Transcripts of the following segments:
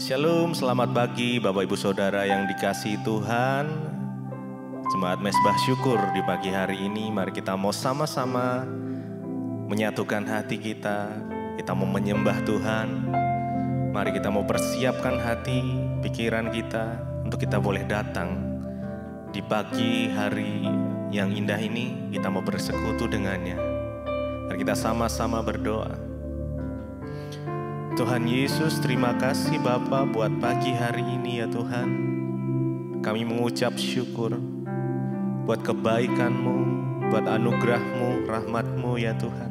Shalom, selamat pagi Bapak Ibu Saudara yang dikasihi Tuhan. Jemaat Mesbah Syukur di pagi hari ini, mari kita mau sama-sama menyatukan hati kita. Kita mau menyembah Tuhan. Mari kita mau persiapkan hati, pikiran kita untuk kita boleh datang di pagi hari yang indah ini. Kita mau bersekutu dengannya. Mari kita sama-sama berdoa. Tuhan Yesus, terima kasih Bapa buat pagi hari ini ya Tuhan. Kami mengucap syukur buat kebaikan-Mu, buat anugerah-Mu, rahmat-Mu ya Tuhan.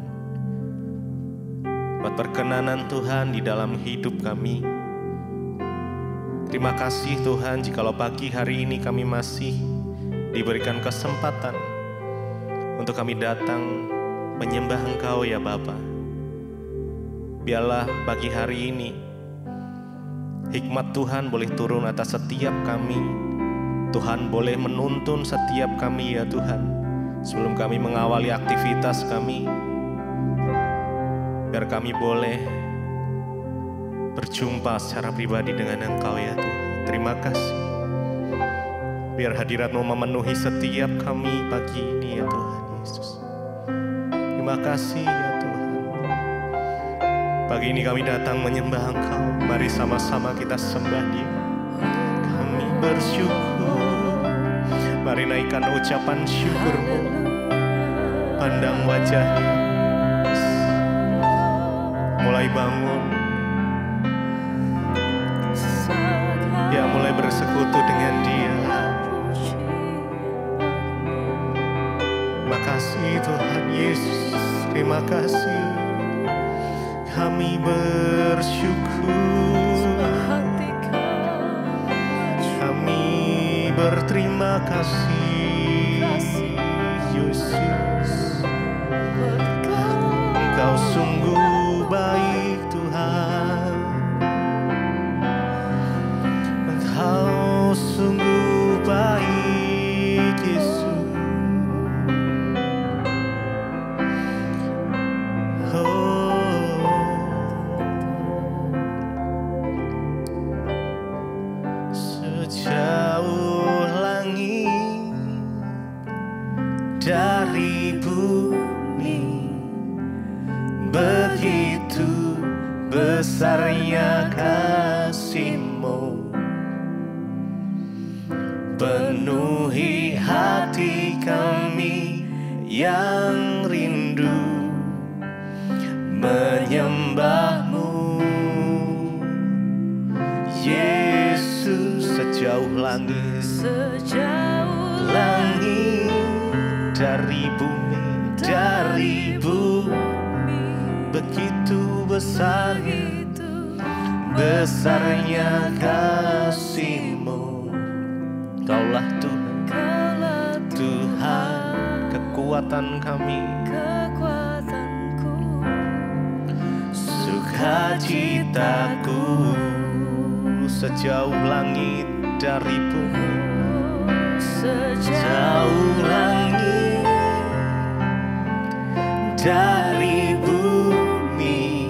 Buat perkenanan Tuhan di dalam hidup kami. Terima kasih Tuhan jikalau pagi hari ini kami masih diberikan kesempatan untuk kami datang menyembah Engkau ya Bapa. Biarlah pagi hari ini hikmat Tuhan boleh turun atas setiap kami. Tuhan boleh menuntun setiap kami ya Tuhan. Sebelum kami mengawali aktivitas kami, biar kami boleh berjumpa secara pribadi dengan Engkau ya Tuhan. Terima kasih. Biar hadirat-Mu memenuhi setiap kami pagi ini ya Tuhan Yesus. Terima kasih ya Tuhan. Pagi ini kami datang menyembah Engkau. Mari sama-sama kita sembah Dia. Kami bersyukur. Mari naikkan ucapan syukur-Mu. Pandang wajah-Nya. Mulai bangun. Ya, mulai bersekutu dengan Dia. Terima kasih Tuhan Yesus. Terima kasih. Kami bersyukur, kami berterima kasih, Yesus. Engkau sungguh baik Tuhan, Engkau sungguh baik Yesus. Dari bumi begitu besarnya kasih-Mu, penuhi hati kami yang rindu menyembah-Mu. Yesus, sejauh langit, dari bumi begitu besarnya kasih-Mu. Kaulah Tuhan kekuatan kami, sukacitaku. Sejauh langit dari bumi, sejauh langit dari bumi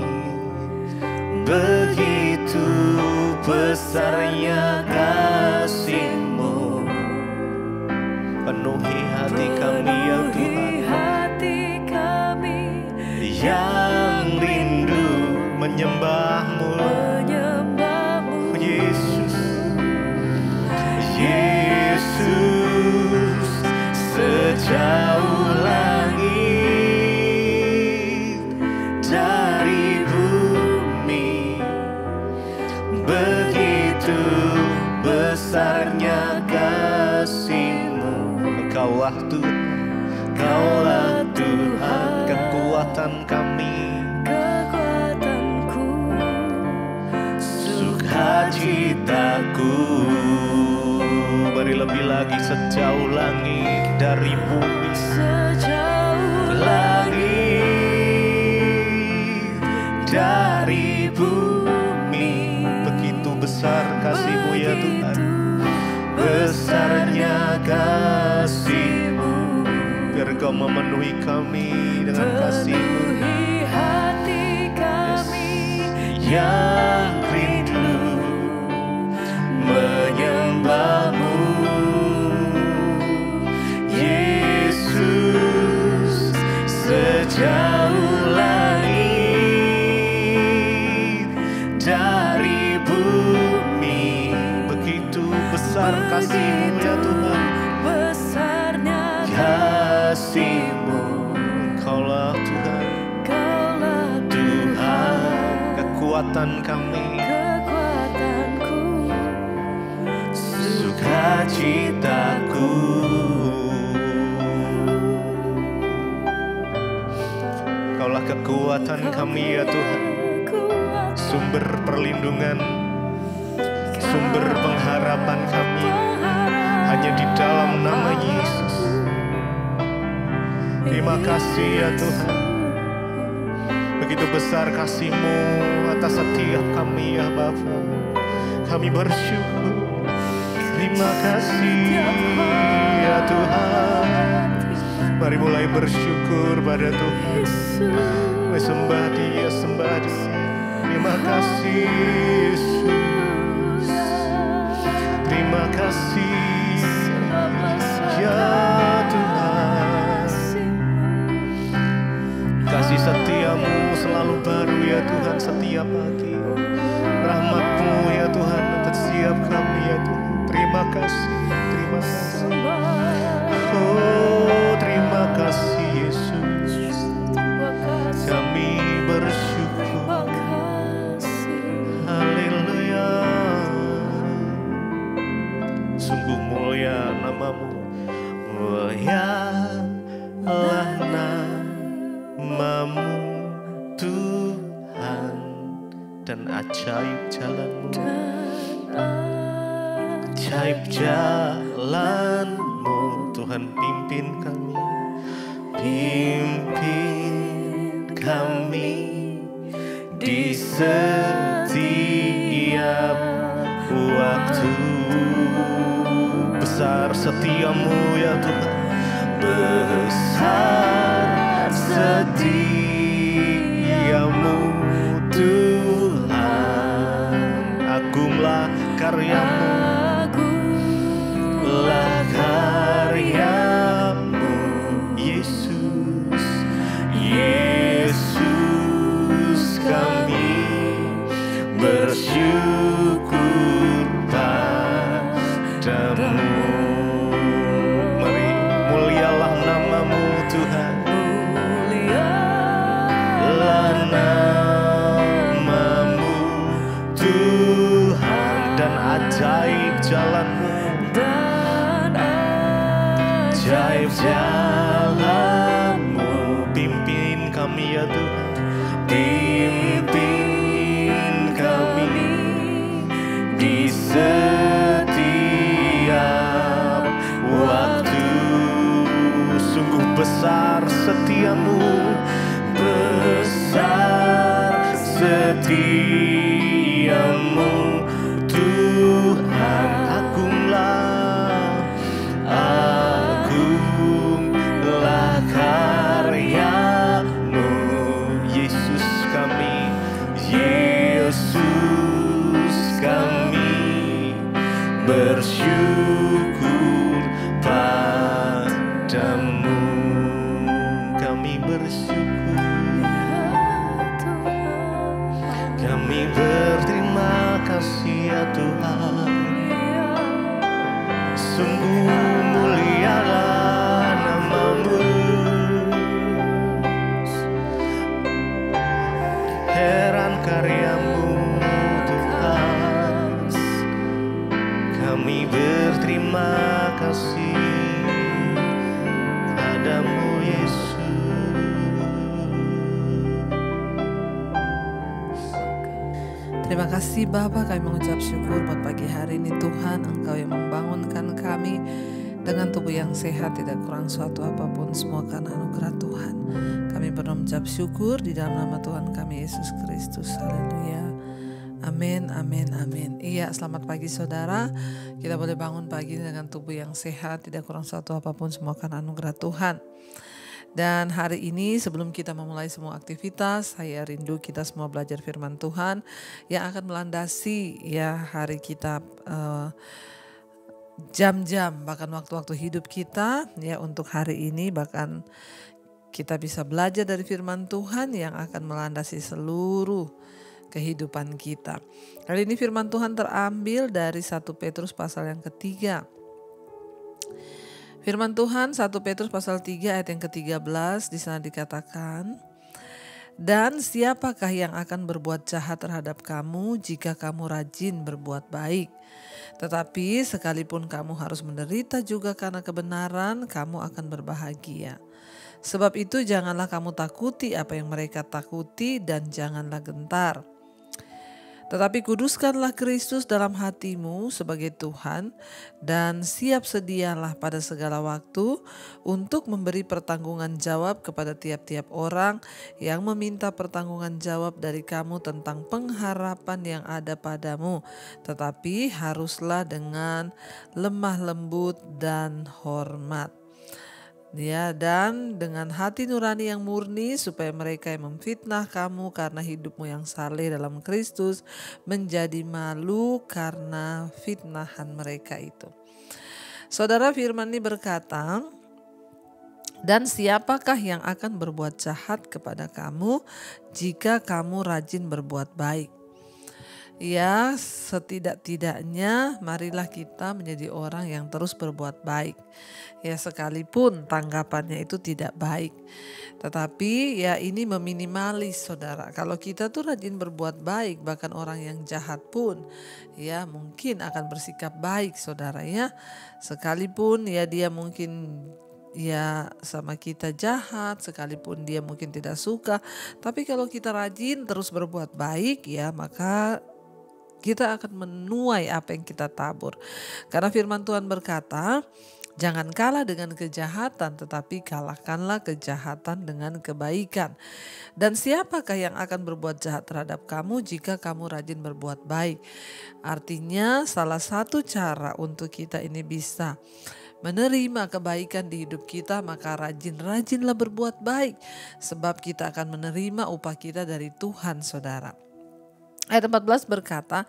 begitu besarnya kasih-Mu, penuhi hati kami ya Tuhan, yang rindu menyembah-Mu, Yesus. Yesus, sejauh langit dari bumi begitu besarnya kasih-Mu. Engkaulah Tuhan kekuatan kami, sukacitaku. Beri lebih lagi, sejauh langit dari bumi, sejauh langit dari bumi begitu besar kasih-Mu ya Tuhan, besarnya kasih-Mu. Biar Engkau memenuhi kami dengan kasih-Mu, yang rindu besar kasih-Mu ya Tuhan. Besarnya Kasih-Mu, Kaulah Tuhan. Tuhan, kekuatan kami, kekuatanku, sukacitaku. Kaulah kekuatan kami ya Tuhan. Sumber perlindungan, sumber pengharapan kami hanya di dalam nama Yesus. Terima kasih ya Tuhan. Begitu besar kasih-Mu atas setiap kami ya Bapa. Kami bersyukur. Terima kasih ya Tuhan. Mari mulai bersyukur pada Tuhan. Mari sembah Dia, sembah Dia. Terima kasih Yesus. Terima kasih ya Tuhan. Kasih setia-Mu selalu baru ya Tuhan setiap pagi. Rahmat-Mu ya Tuhan atas setiap kami ya Tuhan. Terima kasih, terima kasih. Oh, terima kasih Yesus. Kami bersyukur. Haleluya. Sungguh mulia nama-Mu. Mulialah nama-Mu Tuhan, dan ajaib jalan-Mu. Ajaib jalan-Mu Tuhan, pimpin kami. Pimpin kami di setiap waktu. Besar setia-Mu ya Tuhan. Besar setia-Mu Tuhan. Agunglah karya-Mu, lah karya-Mu Yesus. Yesus, kami bersyukur padamu. Mari mulialah nama-Mu Tuhan. Mulialah nama-Mu Tuhan, dan ajaib jalan-Mu. Ajaib jalan-Mu, pimpin kami ya Tuhan. Pimpin kami di setiap waktu. Sungguh besar setia-Mu, besar setia-Mu Tuhan. Agunglah karya-Mu Yesus, kami Yesus, kami bersyukur padamu. Kami bersyukur, kami berterima kasih ya Tuhan. Sungguh mulialah nama-Mu, heran karya-Mu Tuhan. Kami berterima kasih padamu Yesus. Terima kasih Bapa, kami mengucap syukur buat pagi hari ini Tuhan. Engkau yang membangunkan kami dengan tubuh yang sehat, tidak kurang suatu apapun, semua karena anugerah Tuhan. Kami mengucap syukur di dalam nama Tuhan kami Yesus Kristus. Haleluya. Amin, amin, amin. Iya, selamat pagi saudara. Kita boleh bangun pagi dengan tubuh yang sehat, tidak kurang suatu apapun, semua karena anugerah Tuhan. Dan hari ini sebelum kita memulai semua aktivitas, saya rindu kita semua belajar firman Tuhan yang akan melandasi ya hari kita, jam-jam bahkan waktu-waktu hidup kita ya untuk hari ini. Bahkan kita bisa belajar dari firman Tuhan yang akan melandasi seluruh kehidupan kita. Kali ini firman Tuhan terambil dari 1 Petrus pasal yang ketiga. Firman Tuhan 1 Petrus pasal 3 ayat yang ke-13 di sana dikatakan, "Dan siapakah yang akan berbuat jahat terhadap kamu jika kamu rajin berbuat baik? Tetapi sekalipun kamu harus menderita juga karena kebenaran, kamu akan berbahagia. Sebab itu janganlah kamu takuti apa yang mereka takuti dan janganlah gentar. Tetapi kuduskanlah Kristus dalam hatimu sebagai Tuhan dan siap sedialah pada segala waktu untuk memberi pertanggungan jawab kepada tiap-tiap orang yang meminta pertanggungan jawab dari kamu tentang pengharapan yang ada padamu. Tetapi haruslah dengan lemah lembut dan hormat. Ya, dan dengan hati nurani yang murni supaya mereka yang memfitnah kamu karena hidupmu yang saleh dalam Kristus menjadi malu karena fitnahan mereka itu." Saudara, firman ini berkata, "Dan siapakah yang akan berbuat jahat kepada kamu jika kamu rajin berbuat baik?" Ya, setidak-tidaknya marilah kita menjadi orang yang terus berbuat baik. Ya, sekalipun tanggapannya itu tidak baik. Tetapi ya ini meminimalis, saudara. Kalau kita tuh rajin berbuat baik, bahkan orang yang jahat pun ya mungkin akan bersikap baik, saudara ya. Sekalipun ya dia mungkin ya sama kita jahat, sekalipun dia mungkin tidak suka. Tapi kalau kita rajin terus berbuat baik ya, maka kita akan menuai apa yang kita tabur. Karena firman Tuhan berkata, "Jangan kalah dengan kejahatan, tetapi kalahkanlah kejahatan dengan kebaikan. Dan siapakah yang akan berbuat jahat terhadap kamu jika kamu rajin berbuat baik?" Artinya salah satu cara untuk kita ini bisa menerima kebaikan di hidup kita, maka rajin-rajinlah berbuat baik. Sebab kita akan menerima upah kita dari Tuhan, saudara. Ayat 14 berkata,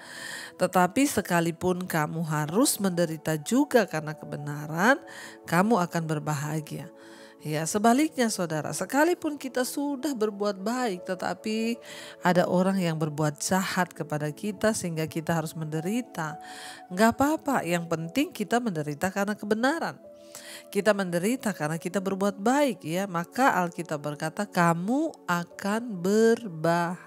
"Tetapi sekalipun kamu harus menderita juga karena kebenaran, kamu akan berbahagia." Ya, sebaliknya saudara, sekalipun kita sudah berbuat baik tetapi ada orang yang berbuat jahat kepada kita sehingga kita harus menderita, enggak apa-apa, yang penting kita menderita karena kebenaran. Kita menderita karena kita berbuat baik ya, maka Alkitab berkata kamu akan berbahagia.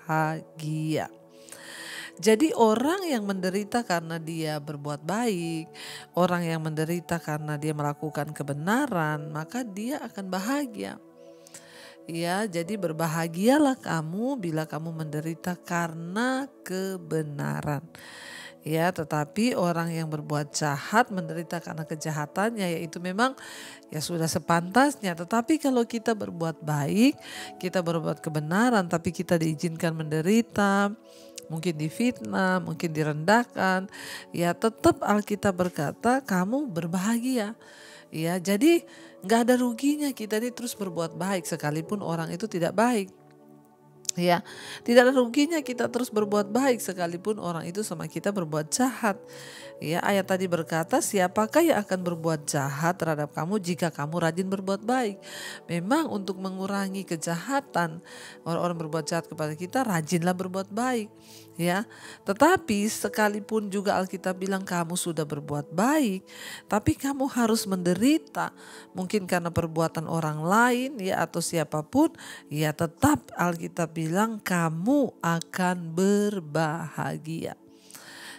Jadi orang yang menderita karena dia berbuat baik, orang yang menderita karena dia melakukan kebenaran, maka dia akan bahagia. Ya, jadi berbahagialah kamu bila kamu menderita karena kebenaran. Ya, tetapi orang yang berbuat jahat menderita karena kejahatannya, yaitu memang ya sudah sepantasnya. Tetapi kalau kita berbuat baik, kita berbuat kebenaran, tapi kita diizinkan menderita, mungkin difitnah, mungkin direndahkan, ya tetap Alkitab berkata kamu berbahagia. Ya, jadi nggak ada ruginya kita ini terus berbuat baik sekalipun orang itu tidak baik. Ya, tidak ada ruginya kita terus berbuat baik sekalipun orang itu sama kita berbuat jahat. Ya, ayat tadi berkata, "Siapakah yang akan berbuat jahat terhadap kamu jika kamu rajin berbuat baik?" Memang untuk mengurangi kejahatan orang-orang berbuat jahat kepada kita, rajinlah berbuat baik. Ya, tetapi sekalipun juga Alkitab bilang kamu sudah berbuat baik, tapi kamu harus menderita, mungkin karena perbuatan orang lain ya atau siapapun, ya tetap Alkitab bilang kamu akan berbahagia.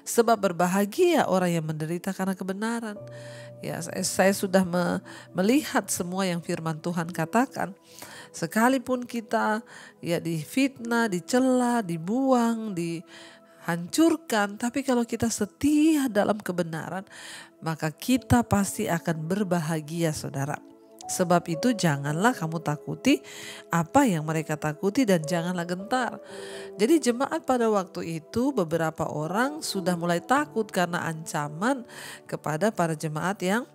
Sebab berbahagia orang yang menderita karena kebenaran. Ya, saya sudah melihat semua yang firman Tuhan katakan. Sekalipun kita ya difitnah, dicela, dibuang, dihancurkan, tapi kalau kita setia dalam kebenaran, maka kita pasti akan berbahagia, saudara. Sebab itu janganlah kamu takuti apa yang mereka takuti dan janganlah gentar. Jadi jemaat pada waktu itu beberapa orang sudah mulai takut karena ancaman kepada para jemaat yang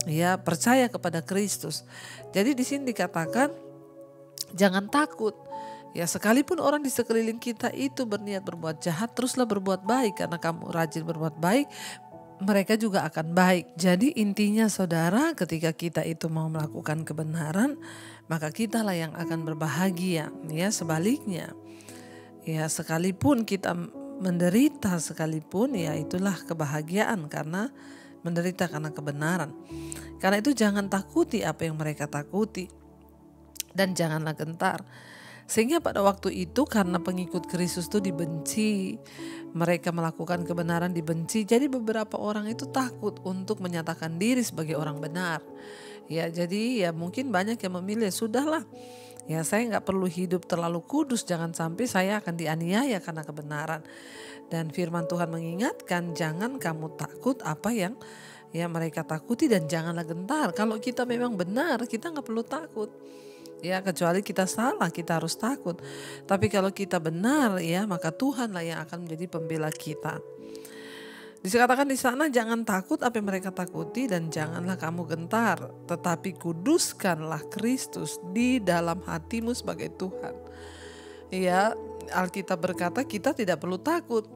ya percaya kepada Kristus. Jadi di sini dikatakan jangan takut. Ya, sekalipun orang di sekeliling kita itu berniat berbuat jahat, teruslah berbuat baik karena kamu rajin berbuat baik, mereka juga akan baik. Jadi intinya saudara, ketika kita itu mau melakukan kebenaran, maka kitalah yang akan berbahagia. Ya, sebaliknya. Ya, sekalipun kita menderita sekalipun, ya itulah kebahagiaan karena menderita karena kebenaran. Karena itu jangan takuti apa yang mereka takuti dan janganlah gentar. Sehingga pada waktu itu karena pengikut Kristus itu dibenci, mereka melakukan kebenaran dibenci, jadi beberapa orang itu takut untuk menyatakan diri sebagai orang benar. Ya, jadi ya mungkin banyak yang memilih, sudahlah, ya saya nggak perlu hidup terlalu kudus, jangan sampai saya akan dianiaya karena kebenaran. Dan firman Tuhan mengingatkan, jangan kamu takut apa yang ya mereka takuti dan janganlah gentar. Kalau kita memang benar, kita nggak perlu takut. Ya, kecuali kita salah, kita harus takut. Tapi kalau kita benar, ya maka Tuhanlah yang akan menjadi pembela kita. Dikatakan di sana, jangan takut apa yang mereka takuti dan janganlah kamu gentar, tetapi kuduskanlah Kristus di dalam hatimu sebagai Tuhan. Ya, Alkitab berkata kita tidak perlu takut.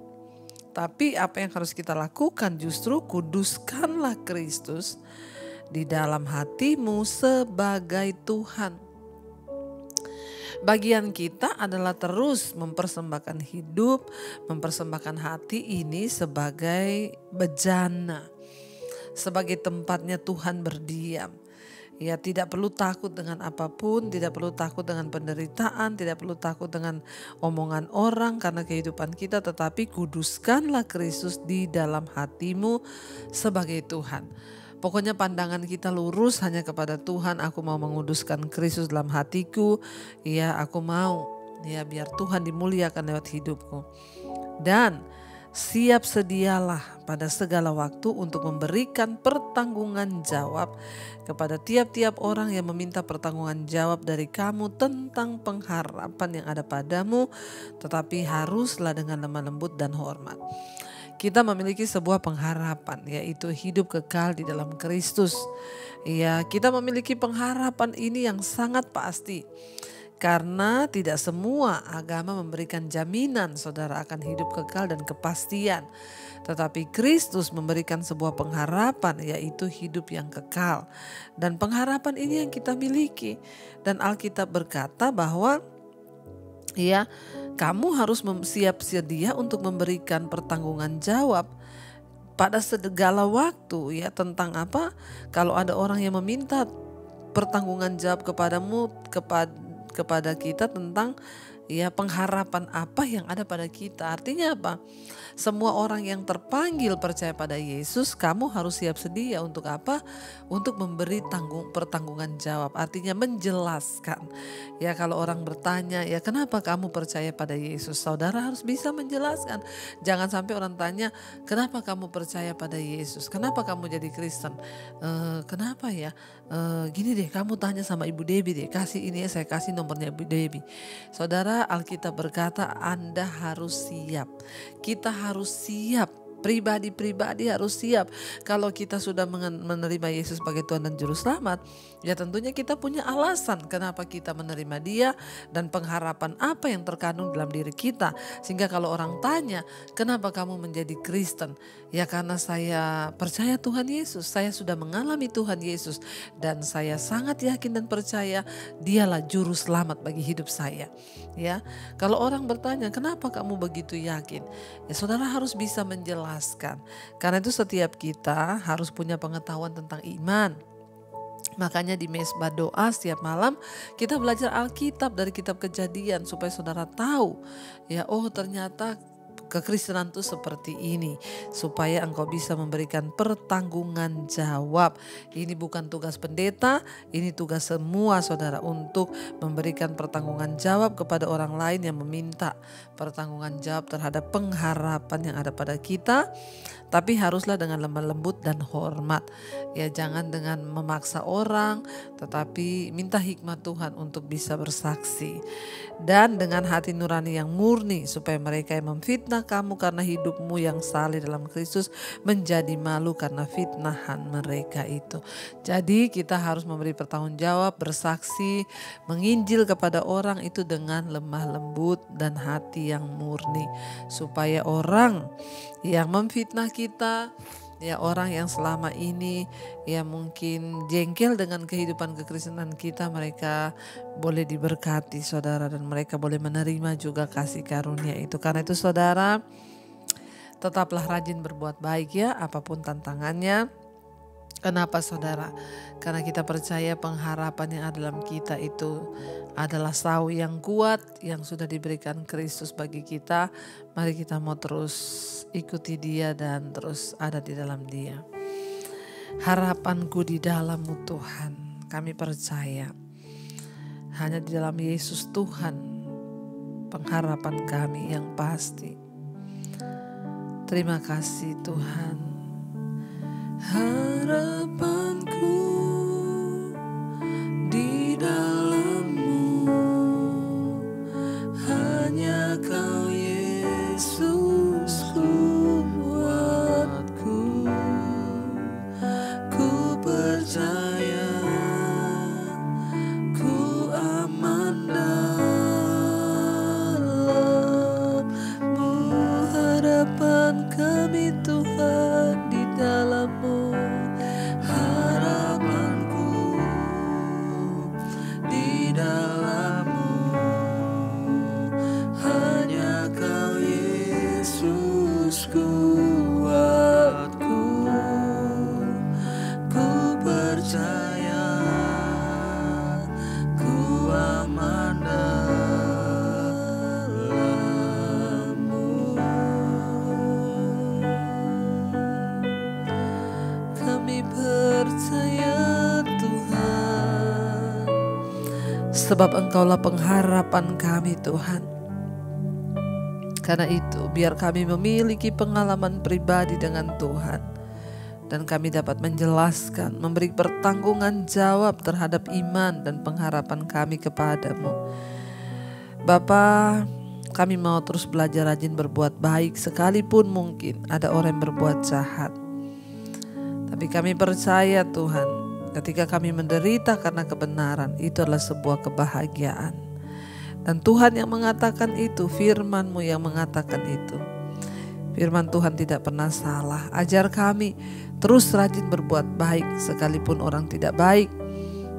Tapi apa yang harus kita lakukan justru kuduskanlah Kristus di dalam hatimu sebagai Tuhan. Bagian kita adalah terus mempersembahkan hidup, mempersembahkan hati ini sebagai bejana, sebagai tempatnya Tuhan berdiam. Ya, tidak perlu takut dengan apapun, tidak perlu takut dengan penderitaan, tidak perlu takut dengan omongan orang karena kehidupan kita, tetapi kuduskanlah Kristus di dalam hatimu sebagai Tuhan. Pokoknya pandangan kita lurus hanya kepada Tuhan. Aku mau menguduskan Kristus dalam hatiku. Ya, aku mau. Ya, biar Tuhan dimuliakan lewat hidupku. Dan siap sedialah pada segala waktu untuk memberikan pertanggungan jawab kepada tiap-tiap orang yang meminta pertanggungan jawab dari kamu tentang pengharapan yang ada padamu, tetapi haruslah dengan lemah lembut dan hormat. Kita memiliki sebuah pengharapan, yaitu hidup kekal di dalam Kristus. Ya, kita memiliki pengharapan ini yang sangat pasti. Karena tidak semua agama memberikan jaminan saudara akan hidup kekal dan kepastian. Tetapi Kristus memberikan sebuah pengharapan, yaitu hidup yang kekal. Dan pengharapan ini yang kita miliki. Dan Alkitab berkata bahwa ya, kamu harus siap sedia untuk memberikan pertanggungan jawab pada segala waktu, ya, tentang apa? Kalau ada orang yang meminta pertanggungan jawab kepadamu, kepada kita tentang ya pengharapan apa yang ada pada kita. Artinya apa? Semua orang yang terpanggil percaya pada Yesus, kamu harus siap sedia untuk apa? Untuk memberi pertanggungan jawab. Artinya menjelaskan. Ya, kalau orang bertanya, ya kenapa kamu percaya pada Yesus? Saudara harus bisa menjelaskan. Jangan sampai orang tanya, kenapa kamu percaya pada Yesus? Kenapa kamu jadi Kristen? Kenapa ya? Gini deh, kamu tanya sama Ibu Debbie deh. Kasih ini ya, saya kasih nomornya Ibu Debbie. Saudara, Alkitab berkata Anda harus siap. Kita harus siap. Pribadi-pribadi harus siap. Kalau kita sudah menerima Yesus sebagai Tuhan dan Juru Selamat, ya tentunya kita punya alasan kenapa kita menerima Dia dan pengharapan apa yang terkandung dalam diri kita. Sehingga kalau orang tanya, kenapa kamu menjadi Kristen? Ya karena saya percaya Tuhan Yesus, saya sudah mengalami Tuhan Yesus dan saya sangat yakin dan percaya Dialah Juru Selamat bagi hidup saya. Ya, kalau orang bertanya, kenapa kamu begitu yakin? Ya saudara harus bisa menjelaskan. Karena itu setiap kita harus punya pengetahuan tentang iman. Makanya di mesbah doa setiap malam kita belajar Alkitab dari kitab Kejadian supaya saudara tahu ya, oh ternyata kekristenan itu seperti ini, supaya engkau bisa memberikan pertanggungan jawab. Ini bukan tugas pendeta, ini tugas semua saudara untuk memberikan pertanggungan jawab kepada orang lain yang meminta pertanggungan jawab terhadap pengharapan yang ada pada kita. Tapi haruslah dengan lemah lembut dan hormat. Ya, jangan dengan memaksa orang, tetapi minta hikmat Tuhan untuk bisa bersaksi. Dan dengan hati nurani yang murni, supaya mereka yang memfitnah kamu karena hidupmu yang saleh dalam Kristus menjadi malu karena fitnahan mereka itu. Jadi kita harus memberi pertanggungjawab, bersaksi, menginjil kepada orang itu dengan lemah lembut dan hati yang murni. Supaya orang yang memfitnah kita, Ya, orang yang selama ini ya mungkin jengkel dengan kehidupan kekristenan kita, mereka boleh diberkati saudara, dan mereka boleh menerima juga kasih karunia itu. Karena itu saudara, tetaplah rajin berbuat baik ya, apapun tantangannya. Kenapa saudara? Karena kita percaya pengharapan yang ada dalam kita itu adalah sau yang kuat yang sudah diberikan Kristus bagi kita. Mari kita mau terus ikuti Dia dan terus ada di dalam Dia. Harapanku di dalam-Mu Tuhan, kami percaya hanya di dalam Yesus Tuhan pengharapan kami yang pasti. Terima kasih Tuhan. Harapanku di dalam-Mu, hanya Kau Yesus kuatku. Ku percaya ku aman dalam-Mu. Harapan kami Tuhan di dalam-Mu. Harapanku di dalam-Mu, hanya Kau Yesus kuatku. Ku percaya ku aman dalam-Mu. Kami percaya Tuhan, sebab Engkaulah pengharapan kami Tuhan. Karena itu biar kami memiliki pengalaman pribadi dengan Tuhan, dan kami dapat menjelaskan, memberi pertanggungan jawab terhadap iman dan pengharapan kami kepadamu. Bapa, kami mau terus belajar rajin berbuat baik sekalipun mungkin ada orang yang berbuat jahat. Tapi kami percaya Tuhan, ketika kami menderita karena kebenaran, itu adalah sebuah kebahagiaan. Dan Tuhan yang mengatakan itu, firman-Mu yang mengatakan itu. Firman Tuhan tidak pernah salah. Ajar kami terus rajin berbuat baik sekalipun orang tidak baik.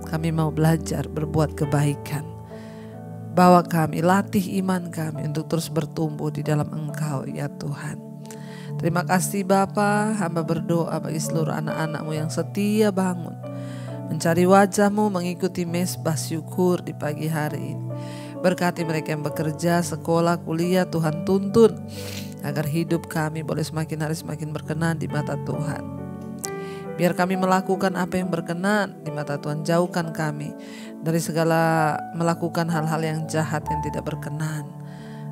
Kami mau belajar berbuat kebaikan. Bawa kami, latih iman kami untuk terus bertumbuh di dalam Engkau ya Tuhan. Terima kasih Bapa, hamba berdoa bagi seluruh anak-anak-Mu yang setia bangun mencari wajah-Mu, mengikuti mesbah syukur di pagi hari ini. Berkati mereka yang bekerja, sekolah, kuliah, Tuhan tuntun agar hidup kami boleh semakin hari semakin berkenan di mata Tuhan. Biar kami melakukan apa yang berkenan di mata Tuhan. Jauhkan kami dari segala melakukan hal-hal yang jahat yang tidak berkenan.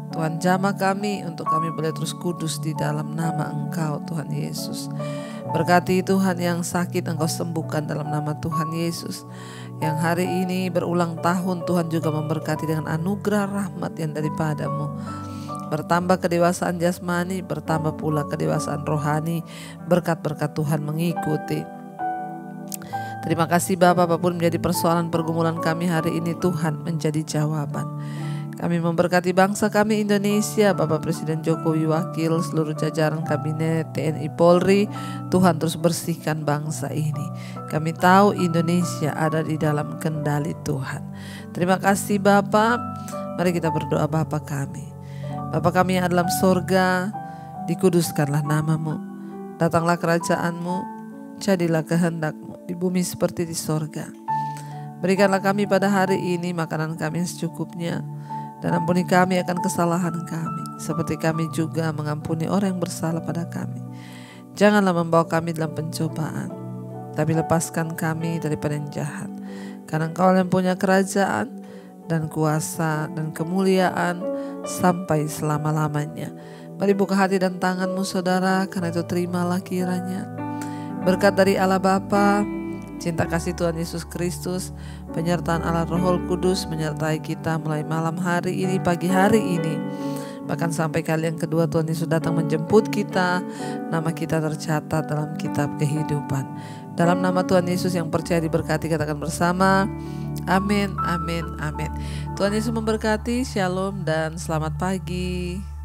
Tuhan, jamah kami untuk kami boleh terus kudus di dalam nama Engkau Tuhan Yesus. Berkati Tuhan yang sakit Engkau sembuhkan dalam nama Tuhan Yesus. Yang hari ini berulang tahun, Tuhan juga memberkati dengan anugerah rahmat yang daripada-Mu. Bertambah kedewasaan jasmani, bertambah pula kedewasaan rohani. Berkat-berkat Tuhan mengikuti. Terima kasih Bapa, apapun menjadi persoalan pergumulan kami hari ini, Tuhan menjadi jawaban. Kami memberkati bangsa kami Indonesia, Bapak Presiden Jokowi, wakil, seluruh jajaran kabinet, TNI Polri. Tuhan terus bersihkan bangsa ini. Kami tahu Indonesia ada di dalam kendali Tuhan. Terima kasih Bapak. Mari kita berdoa Bapa kami. Bapa kami yang ada dalam sorga, dikuduskanlah nama-Mu. Datanglah kerajaan-Mu, jadilah kehendak-Mu di bumi seperti di sorga. Berikanlah kami pada hari ini makanan kami yang secukupnya. Dan ampuni kami akan kesalahan kami, seperti kami juga mengampuni orang yang bersalah pada kami. Janganlah membawa kami dalam pencobaan, tapi lepaskan kami daripada yang jahat. Karena Engkau yang punya kerajaan dan kuasa dan kemuliaan sampai selama-lamanya. Mari buka hati dan tangan-Mu saudara, karena itu terimalah kiranya berkat dari Allah Bapa, cinta kasih Tuhan Yesus Kristus, penyertaan Allah Roh Kudus menyertai kita mulai malam hari ini, pagi hari ini, bahkan sampai kali yang kedua Tuhan Yesus datang menjemput kita. Nama kita tercatat dalam kitab kehidupan. Dalam nama Tuhan Yesus yang percaya diberkati, katakan bersama, amin, amin, amin. Tuhan Yesus memberkati, shalom dan selamat pagi.